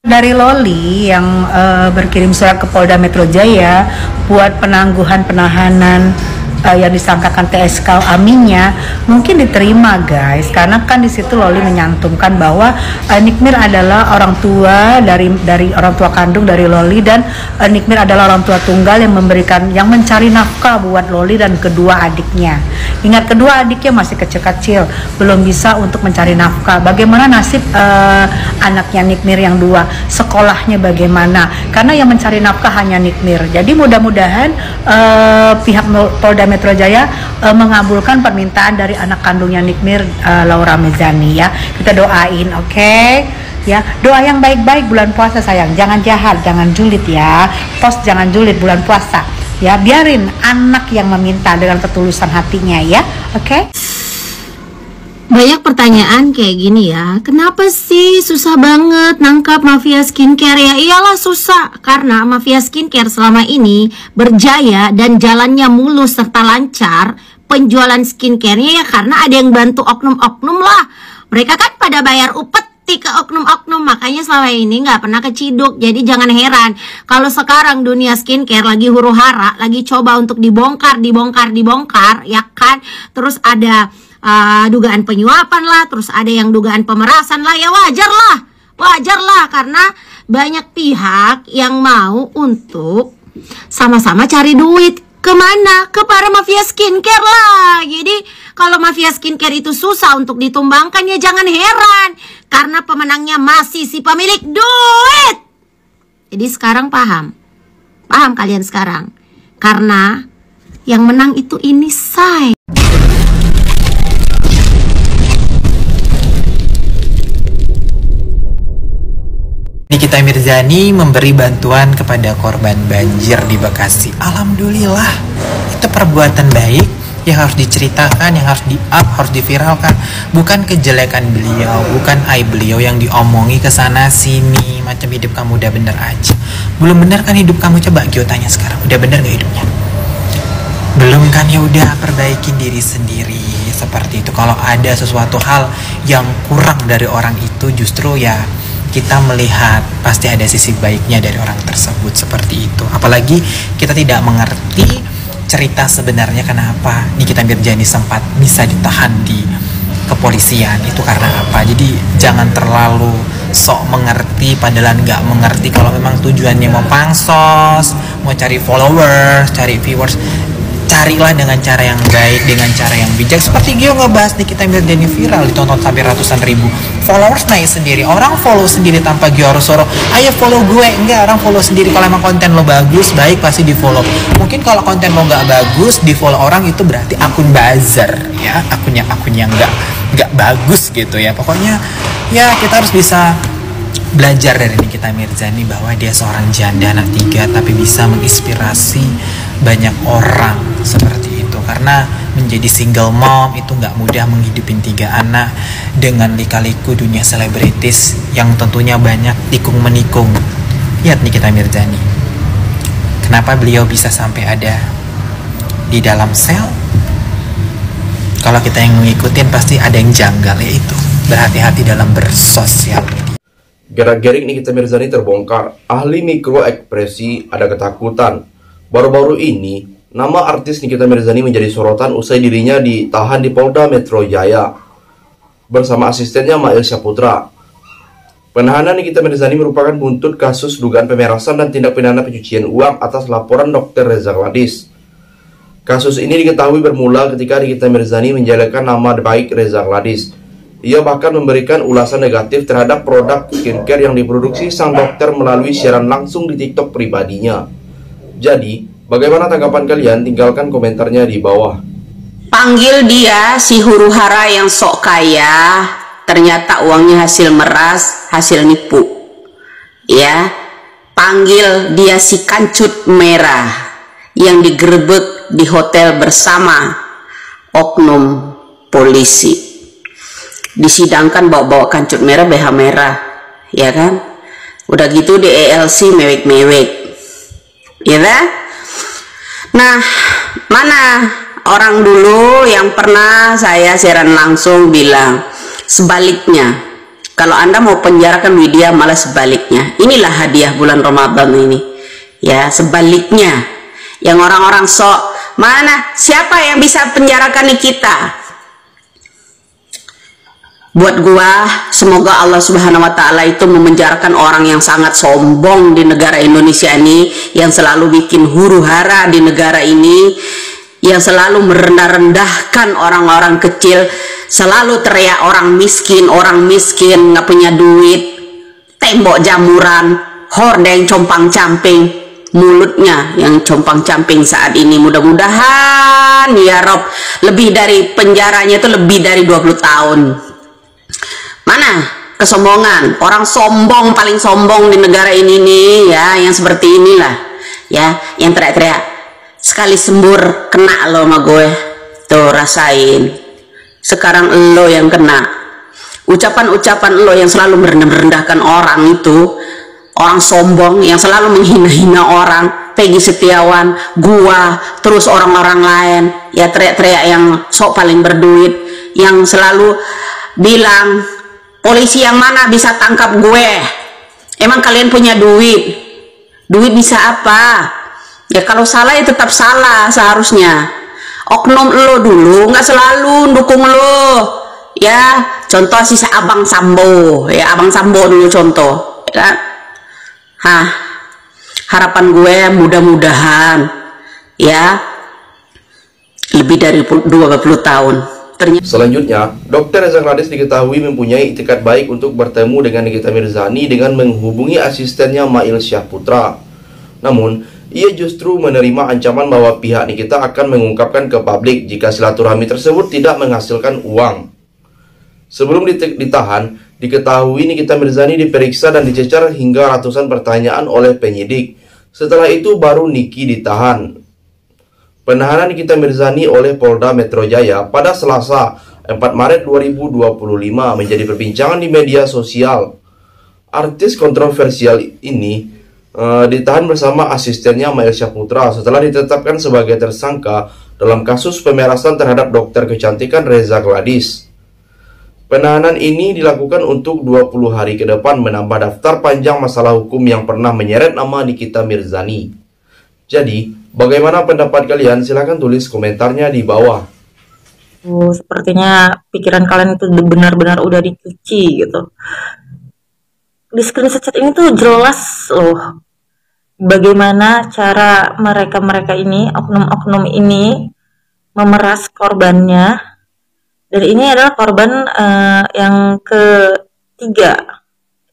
Dari Loli yang berkirim surat ke Polda Metro Jaya buat penangguhan penahanan yang disangkakan TSK Aminya mungkin diterima guys, karena kan di situ Loli menyantumkan bahwa Nikmir adalah orang tua dari orang tua kandung dari Loli, dan Nikmir adalah orang tua tunggal yang mencari nafkah buat Loli dan kedua adiknya. Ingat, kedua adiknya masih kecil-kecil, belum bisa untuk mencari nafkah. Bagaimana nasib anaknya Nikmir yang dua, sekolahnya bagaimana, karena yang mencari nafkah hanya Nikmir. Jadi mudah-mudahan pihak Polda Metro Jaya mengabulkan permintaan dari anak kandungnya Nikmir, Laura Mezani ya. Kita doain, oke? Ya, doa yang baik-baik bulan puasa sayang. Jangan jahat, jangan julid ya. Post jangan julid bulan puasa. Ya, biarin anak yang meminta dengan ketulusan hatinya ya. Oke? Banyak pertanyaan kayak gini ya, kenapa sih susah banget nangkap mafia skincare? Ya iyalah susah, karena mafia skincare selama ini berjaya dan jalannya mulus serta lancar penjualan skincare-nya ya karena ada yang bantu oknum-oknum lah. Mereka kan pada bayar upeti ke oknum-oknum, makanya selama ini nggak pernah keciduk. Jadi jangan heran kalau sekarang dunia skincare lagi huru hara, lagi coba untuk dibongkar ya kan. Terus ada dugaan penyuapan lah, terus ada yang dugaan pemerasan lah, ya wajar lah karena banyak pihak yang mau untuk sama-sama cari duit. Kemana? Ke para mafia skincare lah. Jadi kalau mafia skincare itu susah untuk ditumbangkan ya jangan heran, karena pemenangnya masih si pemilik duit. Jadi sekarang paham kalian sekarang, karena yang menang itu ini say. Nikita Mirzani memberi bantuan kepada korban banjir di Bekasi. Alhamdulillah, itu perbuatan baik yang harus diceritakan, yang harus di-up, harus diviralkan. Bukan kejelekan beliau, bukan aib beliau yang diomongi ke sana sini. Macam hidup kamu udah bener aja. Belum bener kan hidup kamu? Coba Gio tanya sekarang, udah bener gak hidupnya? Belum kan? Ya udah, perbaikin diri sendiri seperti itu. Kalau ada sesuatu hal yang kurang dari orang itu, justru ya kita melihat pasti ada sisi baiknya dari orang tersebut seperti itu. Apalagi kita tidak mengerti cerita sebenarnya kenapa Nikita Mirzani sempat bisa ditahan di kepolisian, itu karena apa. Jadi jangan terlalu sok mengerti padahal nggak mengerti. Kalau memang tujuannya mau pansos, mau cari followers, cari viewers, carilah dengan cara yang baik, dengan cara yang bijak. Seperti Gio ngebahas Nikita Mirzani viral, ditonton sampai ratusan ribu, followers naik sendiri. Orang follow sendiri tanpa Gio harus suruh, ayo follow gue. Enggak, orang follow sendiri. Kalau emang konten lo bagus, baik, pasti di follow. Mungkin kalau konten lo nggak bagus, di follow orang itu berarti akun buzzer ya, akunnya nggak bagus gitu ya. Pokoknya ya kita harus bisa belajar dari Nikita Mirzani bahwa dia seorang janda anak 3 tapi bisa menginspirasi banyak orang seperti itu. Karena menjadi single mom itu nggak mudah, menghidupin 3 anak dengan lika-liku dunia selebritis yang tentunya banyak tikung menikung. Lihat Nikita Mirzani, kenapa beliau bisa sampai ada di dalam sel? Kalau kita yang ngikutin pasti ada yang janggal, yaitu berhati-hati dalam bersosial media. Gerak-gerik Nikita Mirzani terbongkar, ahli mikro ekspresi ada ketakutan. Baru-baru ini, nama artis Nikita Mirzani menjadi sorotan usai dirinya ditahan di Polda Metro Jaya bersama asistennya Mail Syaputra. Penahanan Nikita Mirzani merupakan buntut kasus dugaan pemerasan dan tindak pidana pencucian uang atas laporan Dr. Reza Gladys. Kasus ini diketahui bermula ketika Nikita Mirzani menjelekkan nama baik Reza Gladys. Ia bahkan memberikan ulasan negatif terhadap produk skincare yang diproduksi sang dokter melalui siaran langsung di TikTok pribadinya. Jadi, bagaimana tanggapan kalian? Tinggalkan komentarnya di bawah. Panggil dia si huru hara yang sok kaya, ternyata uangnya hasil meras, hasil nipu. Ya, panggil dia si kancut merah yang digerebek di hotel bersama oknum polisi. Disidangkan bawa-bawa kancut merah, BH merah, ya kan? Udah gitu di ELC mewek-mewek, ya kan? Nah, mana orang dulu yang pernah saya siaran langsung bilang sebaliknya, Kalau Anda mau penjarakan Widya, malah sebaliknya. Inilah hadiah bulan Ramadan ini. Ya, sebaliknya. Yang orang-orang sok, mana siapa yang bisa penjarakan kita? Buat gua, semoga Allah Subhanahu wa Ta'ala itu memenjarakan orang yang sangat sombong di negara Indonesia ini, yang selalu bikin huru-hara di negara ini, yang selalu merendah-rendahkan orang-orang kecil, selalu teriak orang miskin nggak punya duit, tembok jamuran, hordeng compang-camping, mulutnya yang compang-camping saat ini. Mudah-mudahan ya Rob, lebih dari penjaranya itu lebih dari 20 tahun. Mana kesombongan, orang sombong paling sombong di negara ini nih ya, yang seperti inilah ya, yang teriak-teriak sekali sembur kena lo sama gue tuh, rasain. Sekarang lo yang kena. Ucapan-ucapan lo yang selalu merendahkan orang itu, orang sombong yang selalu menghina-hina orang, Peggy Setiawan, gua, terus orang-orang lain ya, teriak-teriak yang sok paling berduit, yang selalu bilang polisi yang mana bisa tangkap gue. Emang kalian punya duit? Duit bisa apa? Ya kalau salah ya tetap salah seharusnya. Oknum lo dulu nggak selalu dukung lo ya. Contoh si Abang Sambo ya, Abang Sambo dulu contoh ya. Harapan gue mudah-mudahan ya lebih dari 20 tahun. Selanjutnya, Dr. Reza Gladys diketahui mempunyai itikat baik untuk bertemu dengan Nikita Mirzani dengan menghubungi asistennya Mail Syahputra. Namun, ia justru menerima ancaman bahwa pihak Nikita akan mengungkapkan ke publik jika silaturahmi tersebut tidak menghasilkan uang. Sebelum ditahan, diketahui Nikita Mirzani diperiksa dan dicecar hingga ratusan pertanyaan oleh penyidik. Setelah itu baru Niki ditahan. Penahanan Nikita Mirzani oleh Polda Metro Jaya pada Selasa 4 Maret 2025 menjadi perbincangan di media sosial. Artis kontroversial ini ditahan bersama asistennya Mail Syahputra setelah ditetapkan sebagai tersangka dalam kasus pemerasan terhadap dokter kecantikan Reza Gladys. Penahanan ini dilakukan untuk 20 hari ke depan menambah daftar panjang masalah hukum yang pernah menyeret nama Nikita Mirzani. Jadi, bagaimana pendapat kalian? Silahkan tulis komentarnya di bawah. Sepertinya pikiran kalian itu benar-benar udah dicuci gitu. Di screenshot ini tuh jelas loh bagaimana cara mereka ini, oknum-oknum ini memeras korbannya. Dan ini adalah korban yang ketiga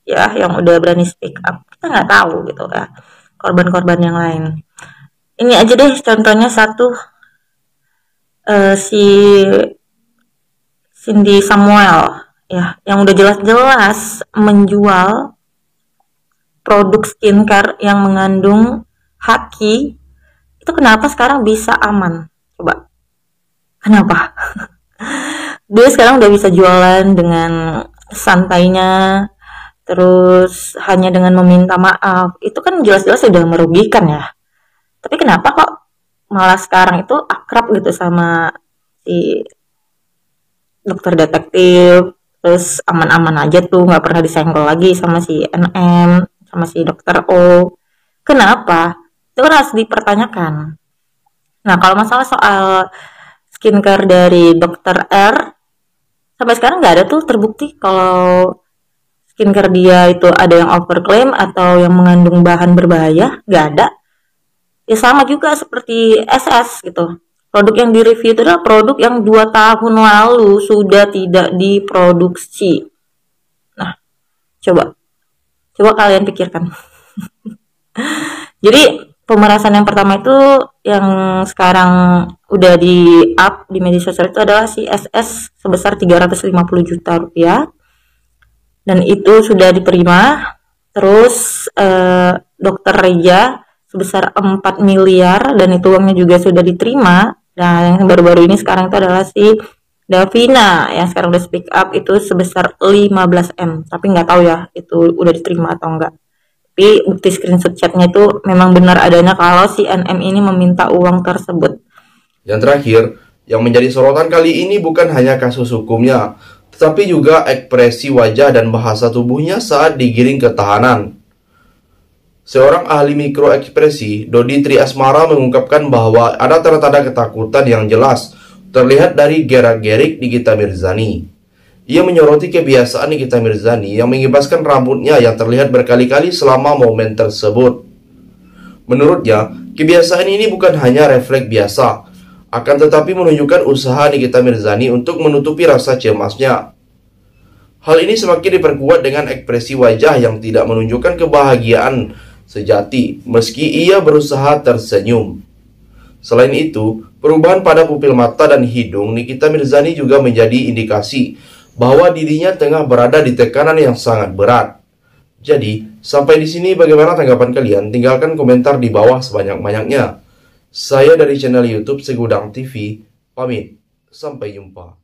ya, yang udah berani speak up. Kita nggak tahu gitu ya korban-korban yang lain. Ini aja deh contohnya satu, si Cindy Samuel ya, yang udah jelas-jelas menjual produk skincare yang mengandung haki. Itu kenapa sekarang bisa aman? Coba, kenapa? Dia sekarang udah bisa jualan dengan santainya, terus hanya dengan meminta maaf. Itu kan jelas-jelas sudah merugikan ya. Tapi kenapa kok malah sekarang itu akrab gitu sama si dokter detektif, terus aman-aman aja tuh, nggak pernah disenggol lagi sama si NM, sama si dokter O. Kenapa? Itu kan harus dipertanyakan. Nah, kalau masalah soal skincare dari dokter R, sampai sekarang nggak ada tuh terbukti kalau skincare dia itu ada yang overclaim atau yang mengandung bahan berbahaya. Nggak ada. Ya sama juga seperti SS gitu. Produk yang direview itu adalah produk yang 2 tahun lalu sudah tidak diproduksi. Nah, coba kalian pikirkan. Jadi pemerasan yang pertama itu yang sekarang udah di up di media sosial itu adalah si SS sebesar 350 juta rupiah. Dan itu sudah diterima. Terus dokter Reja sebesar 4 miliar dan itu uangnya juga sudah diterima. Nah, yang baru-baru ini sekarang itu adalah si Davina yang sekarang udah speak up itu sebesar 15 M. Tapi nggak tahu ya itu udah diterima atau enggak. Tapi bukti screenshot chatnya itu memang benar adanya kalau si NM ini meminta uang tersebut. Yang terakhir, yang menjadi sorotan kali ini bukan hanya kasus hukumnya, tapi juga ekspresi wajah dan bahasa tubuhnya saat digiring ke tahanan. Seorang ahli mikroekspresi, Dodi Triasmara, mengungkapkan bahwa ada tanda-tanda ketakutan yang jelas terlihat dari gerak-gerik Nikita Mirzani. Ia menyoroti kebiasaan Nikita Mirzani yang mengibaskan rambutnya yang terlihat berkali-kali selama momen tersebut. Menurutnya, kebiasaan ini bukan hanya refleks biasa, akan tetapi menunjukkan usaha Nikita Mirzani untuk menutupi rasa cemasnya. Hal ini semakin diperkuat dengan ekspresi wajah yang tidak menunjukkan kebahagiaan sejati, meski ia berusaha tersenyum. Selain itu, perubahan pada pupil mata dan hidung Nikita Mirzani juga menjadi indikasi bahwa dirinya tengah berada di tekanan yang sangat berat. Jadi, sampai di sini bagaimana tanggapan kalian? Tinggalkan komentar di bawah sebanyak-banyaknya. Saya dari channel YouTube Segudang TV, pamit. Sampai jumpa.